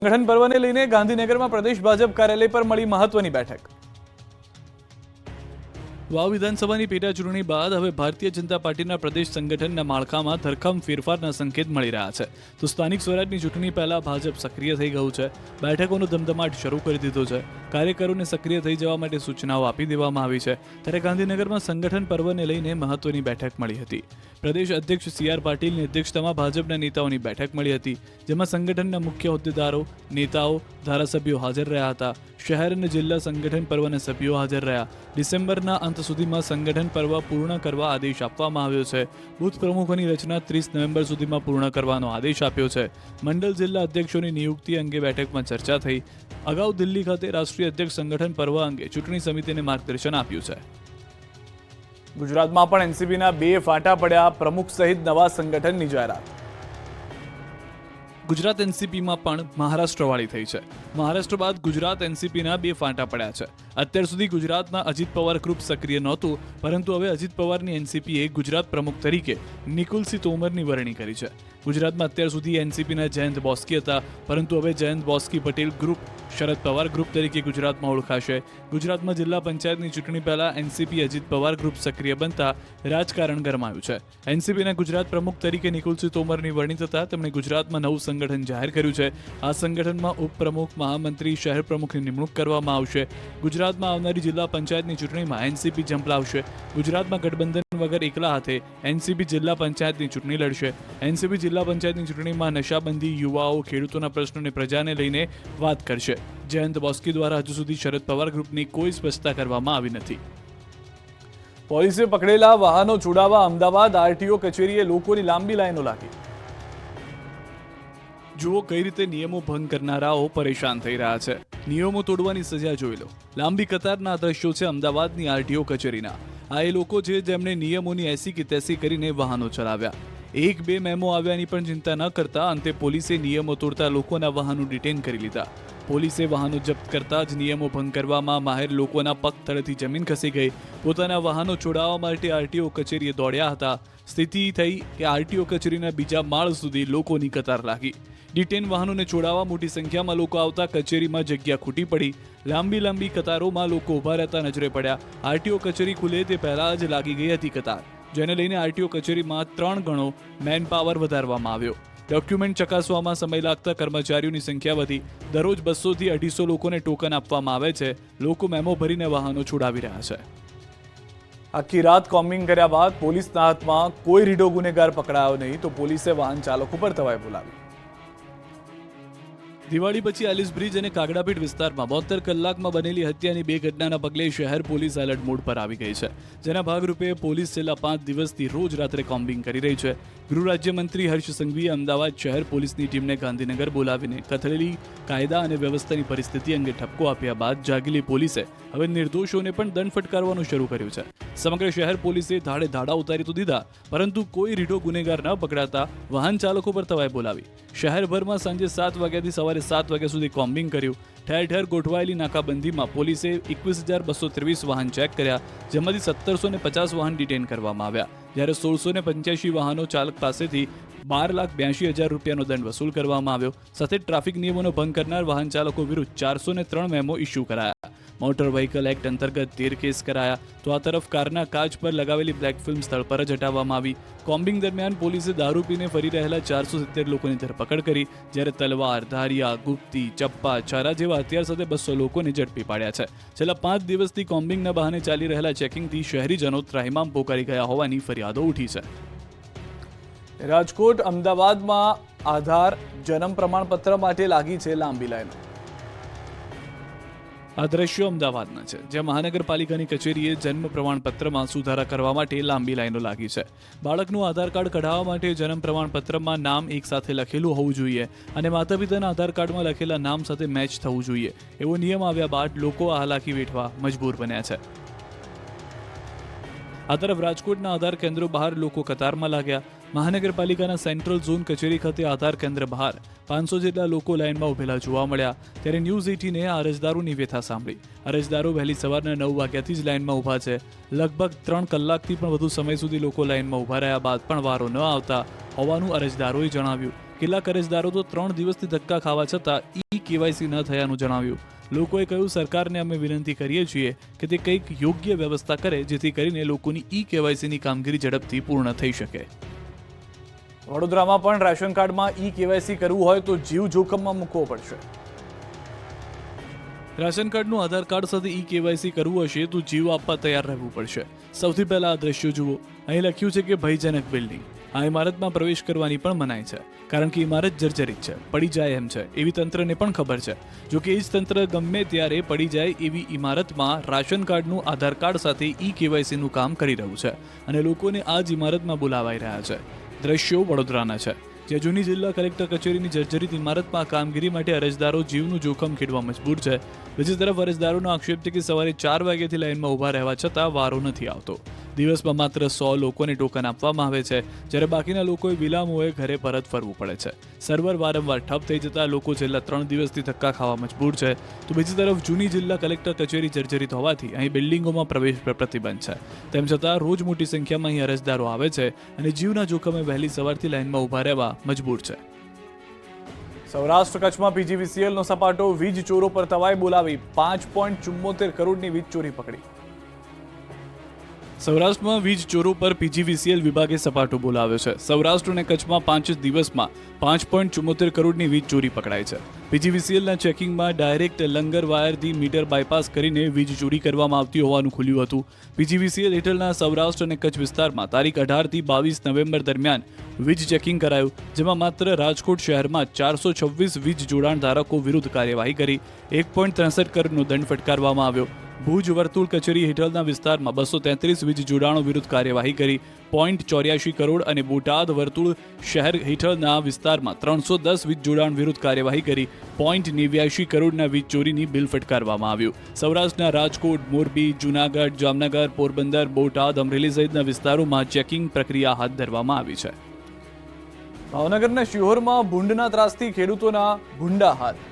સંગઠન પર્વને લઈને ગાંધીનગરમાં પ્રદેશ ભાજપ કાર્યાલય પર મળી મહત્વની બેઠક। વાવ વિધાનસભાની પેટા ચૂંટણી બાદ હવે ભારતીય જનતા પાર્ટીના પ્રદેશ સંગઠનના માળખામાં ધરખમ ફેરફારના સંકેત મળી રહ્યા છે। તો સ્થાનિક સ્વરાજની ચૂંટણી પહેલા ભાજપ સક્રિય થઈ ગયું છે, બેઠકોનો ધમધમાટ શરૂ કરી દીધો છે, કાર્યકરોને સક્રિય થઈ જવા માટે સૂચનાઓ આપી દેવામાં આવી છે। ત્યારે ગાંધીનગરમાં સંગઠન પર્વને લઈને મહત્વની બેઠક મળી હતી। પ્રદેશ અધ્યક્ષ સી.આર. પાટીલની અધ્યક્ષતામાં ભાજપના નેતાઓની બેઠક મળી હતી, જેમાં સંગઠનના મુખ્ય હોદ્દેદારો, નેતાઓ, ધારાસભ્યો હાજર રહ્યા હતા। શહેર અને જિલ્લા સંગઠન પર્વના સભ્યો હાજર રહ્યા। ડિસેમ્બરના અંત સુધીમાં સંગઠન પર્વ પૂર્ણ કરવા આદેશ આપવામાં આવ્યો છે। બૂથ પ્રમુખોની રચના 30 નવેમ્બર સુધીમાં પૂર્ણ કરવાનો આદેશ આપ્યો છે। મંડળ જિલ્લા અધ્યક્ષોની નિયુક્તિ અંગે બેઠકમાં ચર્ચા થઈ। અગાઉ દિલ્હી ખાતે રાષ્ટ્રીય અધ્યક્ષ સંગઠન પર્વ અંગે ચૂંટણી સમિતિને માર્ગદર્શન આપ્યું છે। ગુજરાતમાં પણ એનસીપીના 2 ફાંટા પડ્યા, પ્રમુખ સહિત નવા સંગઠનની જાહેરાત। ગુજરાત એનસીપીમાં પણ મહારાષ્ટ્રવાળી થઈ છે। મહારાષ્ટ્ર બાદ ગુજરાત એનસીપીના 2 ફાંટા પડ્યા છે। અત્યાર સુધી ગુજરાતના અજીત પવાર ગ્રુપ સક્રિય નહોતું, પરંતુ હવે અજીત પવારની એનસીપીએ ગુજરાત પ્રમુખ તરીકે નિકુલસિંહ તોમરની વરણી કરી છે। ગુજરાતમાં અત્યાર સુધી એનસીપીના જયંત બોસ્કી હતા, પરંતુ હવે જયંત બોસ્કી પટેલ ગ્રુપ શરદ પવાર ગ્રુપ તરીકે ગુજરાતમાં ઓળખાશે। ગુજરાતમાં જિલ્લા પંચાયતની ચૂંટણી પહેલા એનસીપી અજીત પવાર ગ્રુપ સક્રિય બનતા રાજકારણ ગરમાયું છે। એનસીપીના ગુજરાત પ્રમુખ તરીકે નિકુલસિંહ તોમરની વરણી થતા તેમણે ગુજરાતમાં નવું સંગઠન જાહેર કર્યું છે। આ સંગઠનમાં ઉપપ્રમુખ, મહામંત્રી, શહેર પ્રમુખની નિમણૂક કરવામાં આવશે। ગુજરાતમાં આવનારી જિલ્લા પંચાયતની ચૂંટણીમાં એનસીપી ઝંપલાવશે। ગુજરાતમાં ગઠબંધન વગર એકલા હાથે એનસીપી જિલ્લા પંચાયતની ચૂંટણી લડશે। એનસીપી જિલ્લા પંચાયતની ચૂંટણીમાં નશાબંધી, યુવાઓ, ખેડૂતોના પ્રશ્નોને પ્રજાને લઈને વાત કરશે। જયંત બોસ્કી દ્વારા હજુ સુધી શરદ પવાર ગ્રુપની કોઈ સ્પષ્ટતા કરવામાં આવી નથી। પોલીસે પકડેલા વાહનો છોડાવવા અમદાવાદ આરટીઓ કચેરીએ લોકોની લાંબી લાઈનો લાગી। જુઓ કઈ રીતે નિયમો ભંગ કરનારાઓ પરેશાન થઈ રહ્યા છે। નિયમો તોડવાની સજા જોઈ લો। લાંબી કતારના દ્રશ્યો છે અમદાવાદની આરટીઓ કચેરીના। આ એ લોકો છે જેમણે નિયમોની એસી કે તેસી કરીને વાહનો ચલાવ્યા। 1-2 મેમો આવ્યાની પણ ચિંતા ન કરતા અંતે પોલીસે નિયમો તોડતા લોકોના વાહનો ડિટેન કરી લીધા। પોલીસે વાહનો જપ્ત કરતા જ નિયમો ભંગ કરવામાં માહેર લોકોના પગ તળેથી જમીન ખસી ગઈ। પોતાના વાહનો છોડાવવા માટે આરટીઓ કચેરીએ દોડ્યા હતા। સ્થિતિ થઈ કે આરટીઓ કચેરીના બીજા માળ સુધી લોકોની કતાર લાગી। ડિટેન વાહનોને છોડાવવા મોટી સંખ્યામાં લોકો આવતા કચેરીમાં જગ્યા ખૂટી પડી। લાંબી કતારોમાં લોકો ઊભા રહેતા નજરે પડ્યા। આરટીઓ કચેરી ખુલે તે પહેલા જ લાગી ગઈ હતી કતાર, જેને લઈને આરટીઓ કચેરીમાં 3 ગણો મેન પાવર વધારવામાં આવ્યો। ડોક્યુમેન્ટ ચકાસવામાં સમય લાગતા કર્મચારીઓની સંખ્યા વધી। દરરોજ 200 થી 250 લોકોને ટોકન આપવામાં આવે છે। લોકો મેમો ભરીને વાહનો છોડાવી રહ્યા છે। આખી રાત કોમ્બિંગ કર્યા બાદ પોલીસના હાથમાં કોઈ રીઢો ગુનેગાર પકડાયો નહીં, તો પોલીસે વાહન ચાલકો પર તવાઈ બોલાવી। દિવાળી પછી એલિસ બ્રિજ અને કાગડાપીઠ વિસ્તારમાં 72 કલાકમાં બનેલી હત્યાની 2 ઘટનાના પગલે શહેર પોલીસ એલર્ટ મોડ પર આવી ગઈ છે, જેના ભાગરૂપે પોલીસ છેલ્લા 5 દિવસથી રોજ રાત્રે કોમ્બિંગ કરી રહી છે। ગૃહ રાજ્યમંત્રી હર્ષ સંઘવીએ અમદાવાદ શહેર પોલીસની ટીમને ગાંધીનગર બોલાવીને કથળેલી કાયદા અને વ્યવસ્થાની પરિસ્થિતિ અંગે ઠપકો આપ્યા બાદ જાગેલી પોલીસે હવે નિર્દોષોને પણ દંડ ફટકારવાનું શરૂ કર્યું છે। સમગ્ર શહેર પોલીસે ધાડે ધાડા ઉતારી તો દીધા, પરંતુ કોઈ રીઢો ગુનેગાર ન પકડાતા વાહન ચાલકો પર તવાઈ બોલાવી। શહેરભરમાં સાંજે 7 વાગ્યાથી સવારે 7 વાગ્યા સુધી કોમ્બિંગ કર્યું। ઠેર ઠેર ગોઠવાયેલી નાકાબંધીમાં પોલીસે 21,223 વાહન ચેક કર્યા, જેમાંથી 1,750 વાહન ડિટેન કરવામાં આવ્યા, જ્યારે 1,685 વાહનો ચાલક પાસેથી 12,82,000 રૂપિયાનો દંડ વસૂલ કરવામાં આવ્યો। સાથે ટ્રાફિક નિયમોનો ભંગ કરનાર વાહન ચાલકો વિરુદ્ધ 403 મેમો ઇસ્યુ કરાયા। મોટર વ્હીકલ એક્ટ અંતર્ગત 13 કેસ કરાયા। તો આ તરફ કારના કાચ પર લગાવેલી બ્લેક ફિલ્મ સ્થળ પર જ હટાવવામાં આવી। કોમ્બિંગ દરમિયાન પોલીસે દારૂ પીને ફરી રહેલા 470 લોકોની ધરપકડ કરી, જ્યારે તલવાર, ધારિયા, ગુપ્તી, ચપ્પા, છારા જેવા હથિયાર સાથે 200 લોકોને ઝડપી પાડ્યા છે। છેલ્લા 5 દિવસથી કોમ્બિંગના બહાને ચાલી રહેલા ચેકિંગથી શહેરીજનો ત્રાહિમામ પોકારી ગયા હોવાની ફરિયાદો ઉઠી છે। રાજકોટ, અમદાવાદમાં આધાર જન્મ પ્રમાણપત્ર માટે લાગી છે લાંબી લાઈનો। આ દ્રશ્યો અમદાવાદના છે, જ્યાં મહાનગરપાલિકાની કચેરીએ જન્મ પ્રમાણપત્રમાં સુધારા કરવા માટે લાંબી લાઈનો લાગી છે। બાળકનું આધાર કાર્ડ કઢાવવા માટે જન્મ પ્રમાણપત્રમાં નામ એક સાથે લખેલું હોવું જોઈએ અને માતા પિતાના આધાર કાર્ડમાં લખેલા નામ સાથે મેચ થવું જોઈએ, એવો નિયમ આવ્યા બાદ લોકો આ હાલાકી વેઠવા મજબૂર બન્યા છે। આ તરફ રાજકોટના આધાર કેન્દ્રો બહાર લોકો કતારમાં લાગ્યા। મહાનગરપાલિકાના સેન્ટ્રલ ઝોન કચેરી ખાતે આધાર કેન્દ્ર બહાર 500 જેટલા લોકો લાઇનમાં ઉભેલા જોવા મળ્યા। ત્યારે ન્યૂઝ 18એ આ અરજદારોની વ્યથા સાંભળી। અરજદારો વહેલી સવારના 9 વાગ્યાથી જ લાઇનમાં ઊભા છે। લગભગ 3 કલાકથી પણ વધુ સમય સુધી લોકો લાઇનમાં ઊભા રહ્યા બાદ પણ વારો ન આવતા હોવાનું અરજદારોએ જણાવ્યું। કેટલાક અરજદારો તો 3 દિવસથી ધક્કા ખાવા છતાં કેવાયસી ન થયાનું જણાવ્યું. લોકોએ કહ્યું, સરકારને અમે વિનંતી કરીએ છીએ કે તે કંઈક યોગ્ય વ્યવસ્થા કરે જેથી કરીને લોકોની કેવાયસીની કામગીરી ઝડપથી પૂર્ણ થઈ શકે. વડોદરામાં પણ રાશન કાર્ડમાં કેવાયસી કરવું હોય તો જીવ જોખમમાં મૂકવો પડશે. રાશન કાર્ડનું આધાર કાર્ડ સાથે કેવાયસી કરવું હશે તો જીવ આપવા તૈયાર રહેવું પડશે. સૌથી પહેલા આ દ્રશ્યો જુઓ. અહીં લખ્યું છે કે ભયજનક બિલ્ડિંગ. આ ઇમારતમાં પ્રવેશ કરવાની પણ મનાઈ છે, કારણ કે ઇમારત જર્જરિત છે, પડી જાય એમ છે એવી તંત્રને પણ ખબર છે. જો કે એ જ તંત્ર ગમે ત્યારે પડી જાય એવી ઇમારતમાં રાશન કાર્ડનું આધાર કાર્ડ સાથે કેવાયસીનું કામ કરી રહ્યું છે અને લોકોને આ જ ઇમારતમાં બોલાવાઈ રહ્યા છે. દ્રશ્યો વડોદરાના છે, જ્યાં જૂની જિલ્લા કલેક્ટર કચેરીની જર્જરિત ઇમારતમાં કામગીરી માટે અરજદારો જીવનું જોખમ ખેડવા મજબૂર છે. બીજી તરફ અરજદારોનો આક્ષેપ છે કે સવારે 4 વાગ્યાથી લાઇનમાં ઊભા રહેવા છતાં વારો નથી આવતો. દિવસમાં માત્ર 100 લોકોને ટોકન આપવામાં આવે છે, જ્યારે બાકીના લોકોએ વિલામોએ ઘરે પરત ફરવું પડે છે. સર્વર વારંવાર ઠપ થઈ જતા લોકો છેલ્લા 3 દિવસથી ધક્કા ખાવા મજબૂર છે. તો બીજી તરફ જૂની જિલ્લા કલેક્ટર કચેરી જર્જરિત હોવાથી અહીં બિલ્ડિંગોમાં પ્રવેશ પર પ્રતિબંધ છે. તેમ છતાં રોજ મોટી સંખ્યામાં અહીં અરજદારો આવે છે અને જીવના જોખમે વહેલી સવારથી લાઇનમાં ઊભા રહેવા મજબૂર છે. સૌરાષ્ટ્ર કચ્છમાં પીજીવીસીએલનો સપાટો. વીજ ચોરો પર તવાઈ બોલાવી 5.74 કરોડની વીજ ચોરી પકડી. સૌરાષ્ટ્રમાં વીજ ચોરો પર પીજીવીસીએલ વિભાગે સપાટો બોલાવ્યો છે. સૌરાષ્ટ્ર અને કચ્છમાં 5 દિવસમાં 5.74 કરોડની વીજ ચોરી પકડાઈ છે. પીજીવીસીએલના ચેકિંગમાં ડાયરેક્ટ લંગર વાયરથી મીટર બાયપાસ કરીને વીજ ચોરી કરવામાં આવતી હોવાનું ખુલ્યું હતું. પીજીવીસીએલ હેઠળના સૌરાષ્ટ્ર અને કચ્છ વિસ્તારમાં તારીખ 18 થી 22 નવેમ્બર દરમિયાન વીજ ચેકિંગ કરાયું, જેમાં માત્ર રાજકોટ શહેરમાં 426 વીજ જોડાણ ધારકો વિરુદ્ધ કાર્યવાહી કરી 1.63 કરોડનો દંડ ફટકારવામાં આવ્યો. ભુજ વર્તુળ કચેરી હેઠળના વિસ્તારમાં 233 વીજ જોડાણો વિરુદ્ધ કાર્યવાહી કરી 0.84 કરોડ અને બોટાદ વર્તુળ શહેર હેઠળના વિસ્તારમાં 310 વીજ જોડાણ વિરુદ્ધ કાર્યવાહી કરી 0.89 કરોડના વીજ ચોરીની બિલ ફટકારવામાં આવ્યું. સૌરાષ્ટ્રના રાજકોટ, મોરબી, જૂનાગઢ, જામનગર, પોરબંદર, બોટાદ, અમરેલી સહિતના વિસ્તારોમાં ચેકિંગ પ્રક્રિયા હાથ ધરવામાં આવી છે. ભાવનગરના શિહોરમાં ભૂંડના ત્રાસથી ખેડૂતોના ભૂંડા હાથ.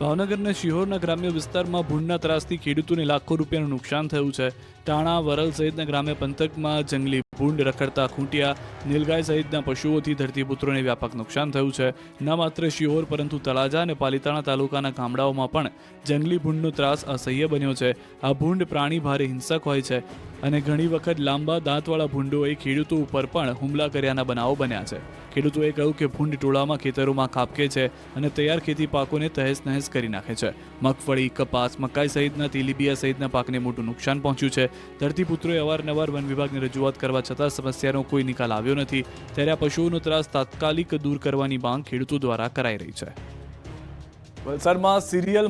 ભાવનગરના શિહોરના ગ્રામ્ય વિસ્તારમાં ભૂંડના ત્રાસથી ખેડૂતોને લાખો રૂપિયાનું નુકસાન થયું છે. ટાણા, વરલ સહિતના ગ્રામ્ય પંથકમાં જંગલી ભૂંડ, રખડતા ખૂંટિયા, નીલગાય સહિતના પશુઓથી ધરતીપુત્રોને વ્યાપક નુકસાન થયું છે. ન માત્ર શિહોર પરંતુ તળાજા અને પાલિતાણા તાલુકાના ગામડાઓમાં પણ જંગલી ભૂંડનો ત્રાસ અસહ્ય બન્યો છે. આ ભૂંડ પ્રાણી ભારે હિંસક હોય છે અને ઘણી વખત લાંબા દાંતવાળા ભૂંડોએ ખેડૂતો ઉપર પણ હુમલા કર્યાના બનાવો બન્યા છે. ખેડૂતોએ કહ્યું કે ભૂંડ ટોળામાં ખેતરોમાં ખાબકે છે અને તૈયાર ખેતી પાકોને તહેસ નહેસ કરી નાખે છે. મગફળી, કપાસ, મકાઈ સહિતના તેલીબિયા સહિતના પાકને મોટું નુકસાન પહોંચ્યું છે. ધરતીપુત્રોએ અવારનવાર વન વિભાગને રજૂઆત કરવા છતાં સમસ્યાનો કોઈ નિકાલ આવ્યો નથી. ત્યારે આ પશુઓનો ત્રાસ તાત્કાલિક દૂર કરવાની માંગ ખેડૂતો દ્વારા કરાઈ રહી છે. વલસાડમાં સિરિયલ